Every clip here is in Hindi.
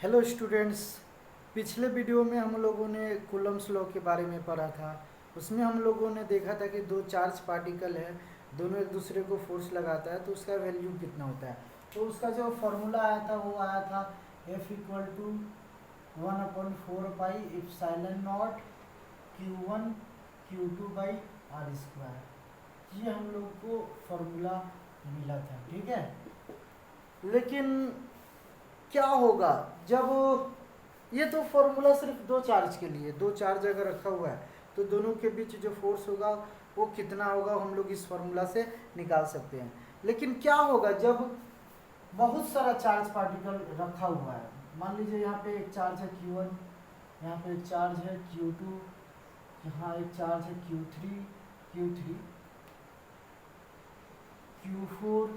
Hello students. पिछले वीडियो में हम लोगों ने कूलम्स लॉ के बारे में पढ़ा था। उसमें हम लोगों ने देखा था कि दो चार्ज पार्टिकल है, दोनों एक दूसरे को फोर्स लगाता है तो उसका वैल्यू कितना होता है। तो उसका जो फॉर्मूला आया था वो आया था F equal to 1/4 pi epsilon naught Q1 Q2 by R square. ये हम लोग को फॉर्मूला मिला था, ठीक है। लेकिन क्या होगा जब ये तो फॉर्मूला सिर्फ दो चार्ज के लिए, दो चार्ज अगर रखा हुआ है तो दोनों के बीच जो फोर्स होगा वो कितना होगा हम लोग इस फॉर्मूला से निकाल सकते हैं। लेकिन क्या होगा जब बहुत सारा चार्ज पार्टिकल रखा हुआ है। मान लीजिए यहाँ पे एक चार्ज है Q1, यहाँ पे एक चार्ज है Q2, यहाँ एक चार्ज है Q3, Q4,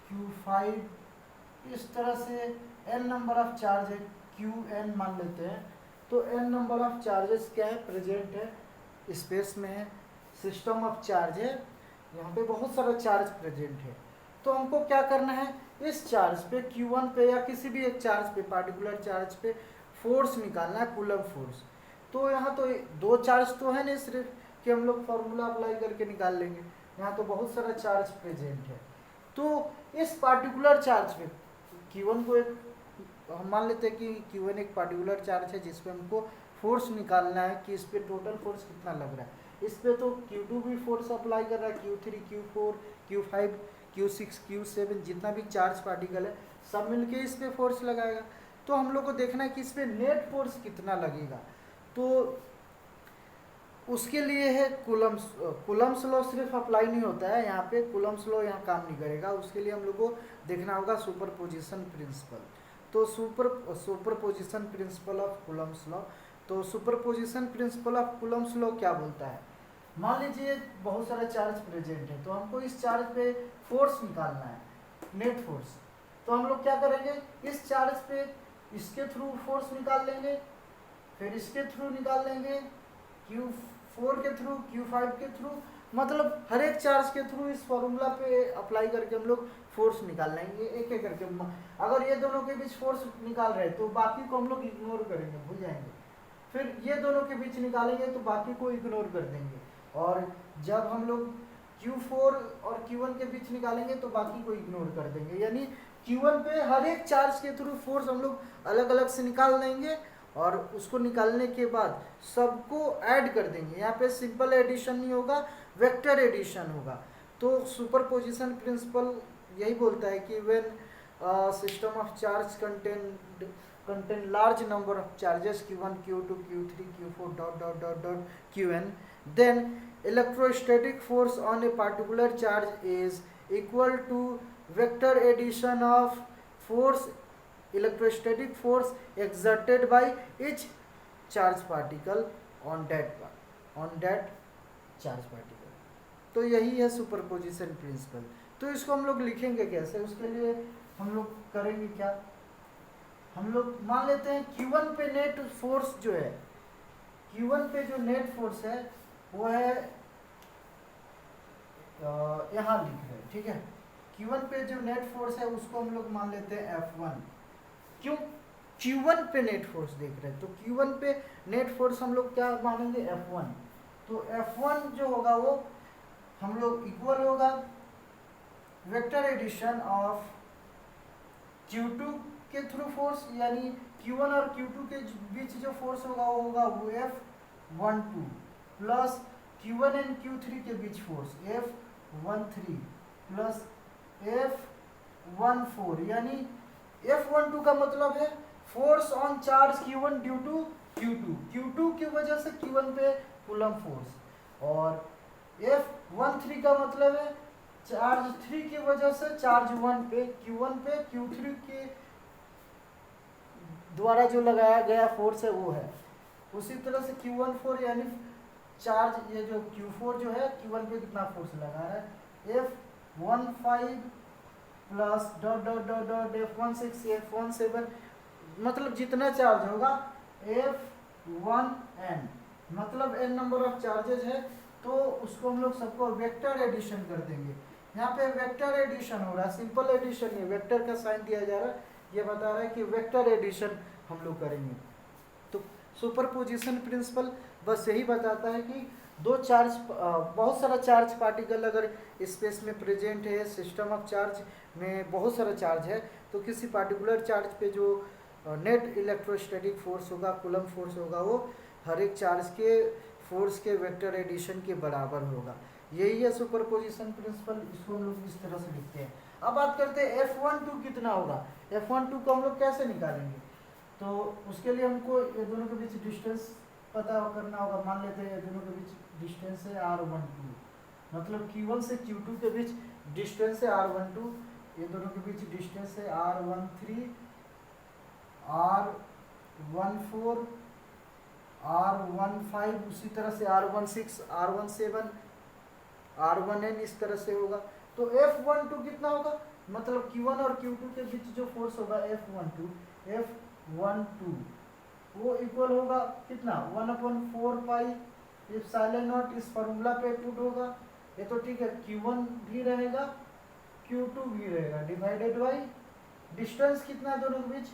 Q5, इस तरह से n नंबर ऑफ चार्ज है, Qn मान लेते हैं। तो n नंबर ऑफ चार्जेस क्या है, प्रेजेंट है, स्पेस में है, सिस्टम ऑफ चार्ज है, यहाँ पे बहुत सारा चार्ज प्रेजेंट है। तो हमको क्या करना है, इस चार्ज पे Q1 पे या किसी भी एक चार्ज पे, पार्टिकुलर चार्ज पे फोर्स निकालना है, कूलम फोर्स। तो यहाँ तो दो चार्ज तो है नहीं सिर्फ कि हम लोग फॉर्मूला अप्लाई करके निकाल लेंगे, यहाँ तो बहुत सारा चार्ज प्रेजेंट है। तो इस पार्टिकुलर चार्ज पे Q1 को एक हम मान लेते हैं कि Q1 एक पार्टिकुलर चार्ज है जिस पे हमको फोर्स निकालना है कि इस पे टोटल फोर्स कितना लग रहा है। इस पे तो Q2 भी फोर्स अप्लाई कर रहा है, Q3, Q4, Q5, Q6, Q7 जितना भी चार्ज पार्टिकल है सब मिलके इस पे फोर्स लगाएगा। तो हम लोग को देखना है कि इस पे नेट फोर्स कितना लगेगा। तो उसके लिए है कूलम्स। कूलम्स लॉ सिर्फ अप्लाई नहीं होता है यहाँ पे, कूलम्स लॉ यहाँ काम नहीं करेगा। उसके लिए हम लोग को देखना होगा सुपरपोजिशन प्रिंसिपल। तो superposition principle of Coulomb's law. तो superposition principle of Coulomb's law क्या बोलता है, मान लीजिए बहुत सारा चार्ज प्रेजेंट है तो हमको इस चार्ज पे फोर्स निकालना है, नेट फोर्स। तो हम लोग क्या करेंगे, इस चार्ज पे इसके थ्रू फोर्स निकाल लेंगे, फिर इसके थ्रू निकाल लेंगे, Q4 के थ्रू, Q5 के थ्रू, मतलब हर एक चार्ज के थ्रू इस फॉर्मूला पे अप्लाई करके हम लोग फोर्स निकाल लेंगे एक एक करके। अगर ये दोनों के बीच फोर्स निकाल रहे हैं तो बाकी को हम लोग इग्नोर करेंगे, भूल जाएंगे। फिर ये दोनों के बीच निकालेंगे तो बाकी को इग्नोर कर देंगे। और जब हम लोग Q4 और Q1 के बीच निकालेंगे तो बाकी को इग्नोर कर देंगे। यानी Q1 पे हर एक चार्ज के थ्रू फोर्स हम लोग अलग अलग से निकाल देंगे और उसको निकालने के बाद सबको ऐड कर देंगे। यहाँ पे सिंपल एडिशन नहीं होगा, वेक्टर एडिशन होगा। तो सुपरपोजिशन प्रिंसिपल यही बोलता है कि when system of charge contain large number of charges Q1, Q2, Q3, Q4 dot dot dot dot Qn, then electrostatic force on a particular charge is equal to vector addition of force, electrostatic force exerted by each charge particle on that charge particle। तो यही है सुपरपोजिशन प्रिंसिपल। तो इसको हम लोग लिखेंगे कैसे, उसके लिए हम लोग करेंगे क्या, हम लोग मान लेते हैं Q1 पे नेट फोर्स जो है, Q1 पे जो नेट फोर्स है वो है यहाँ लिख रहे हैं, ठीक है। Q1 पे जो नेट फोर्स है उसको हम लोग मान लेते हैं F1। क्यों, Q1 पे नेट फोर्स देख रहे हैं तो Q1 पे नेट फोर्स हम लोग क्या मानेंगे, F1। तो F1 जो होगा वो हम लोग इक्वल होगा वेक्टर एडिशन ऑफ Q2 के थ्रू फोर्स, यानी Q1 और Q2 के बीच जो फोर्स होगा वो होगा वो F12 plus Q1 and Q3 के बीच फोर्स F13 प्लस F14, यानी F12 का मतलब है force on charge Q1 due to Q2 की वजह से Q1 पे कूलम फोर्स, और F13 का मतलब है चार्ज 3 की वजह से चार्ज 1 पे Q1 पे Q3 के द्वारा जो लगाया गया फोर्स है वो है। उसी तरह से Q14 यानी चार्ज ये जो Q4 जो है Q1 पे कितना फोर्स लगा रहा है, F15 plus dot dot dot dot F16 F17, मतलब जितना चार्ज होगा F1n, मतलब n नंबर ऑफ चार्जेस है तो उसको हम लोग सबको वेक्टर एडिशन कर देंगे। यहाँ पे वेक्टर एडिशन हो रहा है, सिंपल एडिशन नहीं, वेक्टर का साइन दिया जा रहा है, ये बता रहा है कि वेक्टर एडिशन हम लोग करेंगे। तो सुपरपोजिशन प्रिंसिपल बस यही बताता है कि दो चार्ज बहुत सारा चार्ज पार्टिकल अगर स्पेस में प्रेजेंट है, सिस्टम ऑफ चार्ज में बहुत सारा चार्ज है, तो किसी पार्टिकुलर चार्ज पे जो नेट इलेक्ट्रोस्टैटिक फोर्स होगा, कूलम फोर्स होगा, वो हर एक चार्ज के फोर्स के वेक्टर एडिशन के बराबर होगा। यही है सुपरपोजिशन प्रिंसिपल, इसको हम लोग इस तरह से लिखते हैं। अब बात करते हैं F12 कितना होगा। F12 को हम लोग कैसे निकालेंगे, तो उसके लिए हमको ये दोनों के बीच डिस्टेंस पता करना होगा। मान लेते हैं ये दोनों के बीच डिस्टेंस है R12, मतलब Q1 से Q2 के बीच डिस्टेंस है R12, ये दोनों के बीच डिस्टेंस है R13, R14, R15, उसी तरह से R16, R17, R1n, इस तरह से होगा। तो F12 कितना होगा, मतलब Q1 और Q2 के बीच जो फोर्स होगा F12 वो इक्वल होगा कितना, 1/4 पाई एप्सिलॉन नॉट। इस फॉर्मूला पे पुट होगा, ये तो ठीक है, Q1 भी रहेगा Q2 भी रहेगा, डिवाइडेड बाई डिस्टेंस कितना दोनों के बीच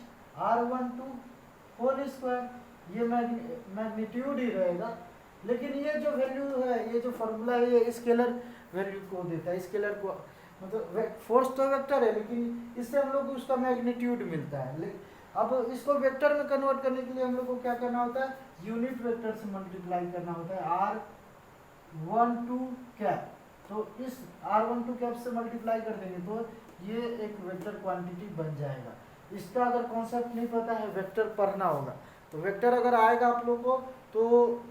R12 होल स्क्वायर, ये मैग्नीट्यूड ही रहेगा। लेकिन ये जो वैल्यू है, ये जो फॉर्मूला है, ये स्केलर वैल्यू को देता है, स्केलर को, मतलब फोर्स तो वेक्टर है, लेकिन इससे हम लोग को उसका मैग्नीट्यूड मिलता है। अब इसको वेक्टर में कन्वर्ट करने के लिए हम लोग को क्या करना होता है, यूनिट वेक्टर से मल्टीप्लाई करना होता है R12 कैप। तो इस R12 कैप से मल्टीप्लाई कर देंगे तो ये एक वेक्टर क्वांटिटी बन जाएगा। इसका अगर कॉन्सेप्ट नहीं पता है, वेक्टर पढ़ना होगा, तो वेक्टर अगर आएगा आप लोग को तो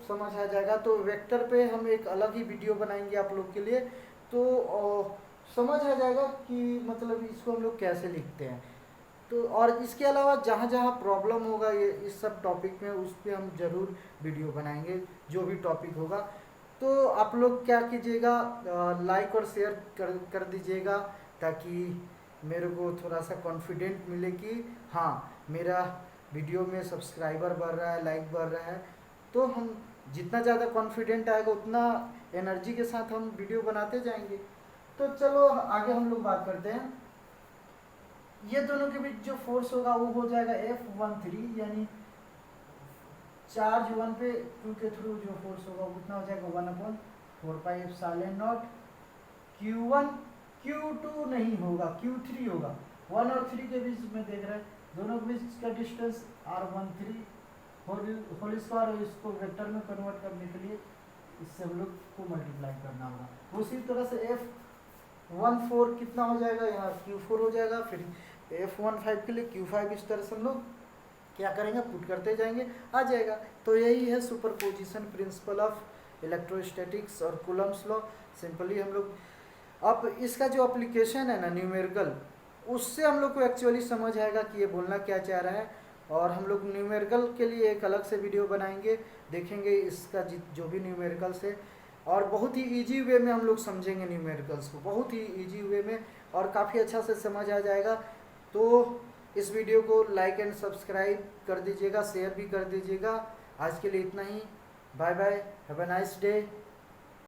समझ आ जाएगा। तो वेक्टर पे हम एक अलग ही वीडियो बनाएंगे आप लोग के लिए, तो समझ आ जाएगा कि मतलब इसको हम लोग कैसे लिखते हैं। तो और इसके अलावा जहाँ जहाँ प्रॉब्लम होगा ये इस सब टॉपिक में, उस पर हम ज़रूर वीडियो बनाएंगे, जो भी टॉपिक होगा। तो आप लोग क्या कीजिएगा, लाइक और शेयर कर दीजिएगा, ताकि मेरे को थोड़ा सा कॉन्फिडेंट मिले कि हाँ मेरा वीडियो में सब्सक्राइबर बढ़ रहा है, लाइक बढ़ रहा है। तो हम जितना ज़्यादा कॉन्फिडेंट आएगा उतना एनर्जी के साथ हम वीडियो बनाते जाएंगे। तो चलो आगे हम लोग बात करते हैं। ये दोनों के बीच जो फोर्स होगा वो हो जाएगा F13, यानी चार्ज 1 पे 2 के थ्रू जो फोर्स होगा उतना हो जाएगा 1/4 pi epsilon not. Q1 Q2 नहीं होगा, Q3 होगा। 1 और 3 के बीच में देख रहे हैं, दोनों के बीच का डिस्टेंस R13 होल स्क्वायर। इसको वेक्टर में कन्वर्ट करने के लिए इससे हम लोग को मल्टीप्लाई करना होगा। उसी तरह से F14 कितना हो जाएगा, यहाँ Q4 हो जाएगा। फिर F15 के लिए Q5, इस तरह से हम लोग क्या करेंगे, पुट करते जाएंगे, आ जाएगा। तो यही है सुपरपोजिशन प्रिंसिपल ऑफ इलेक्ट्रोस्टैटिक्स और कूलम्स लॉ। सिंपली हम लोग अब इसका जो एप्लीकेशन है ना न्यूमेरिकल, उससे हम लोग को एक्चुअली समझ आएगा कि ये बोलना क्या चाह रहा है। और हम लोग न्यूमेरिकल के लिए एक अलग से वीडियो बनाएंगे, देखेंगे इसका जो भी न्यूमेरिकल्स है, और बहुत ही इजी वे में हम लोग समझेंगे न्यूमेरिकल्स को, बहुत ही इजी वे में, और काफ़ी अच्छा से समझ आ जाएगा। तो इस वीडियो को लाइक एंड सब्सक्राइब कर दीजिएगा, शेयर भी कर दीजिएगा। आज के लिए इतना ही, bye bye, have a nice day.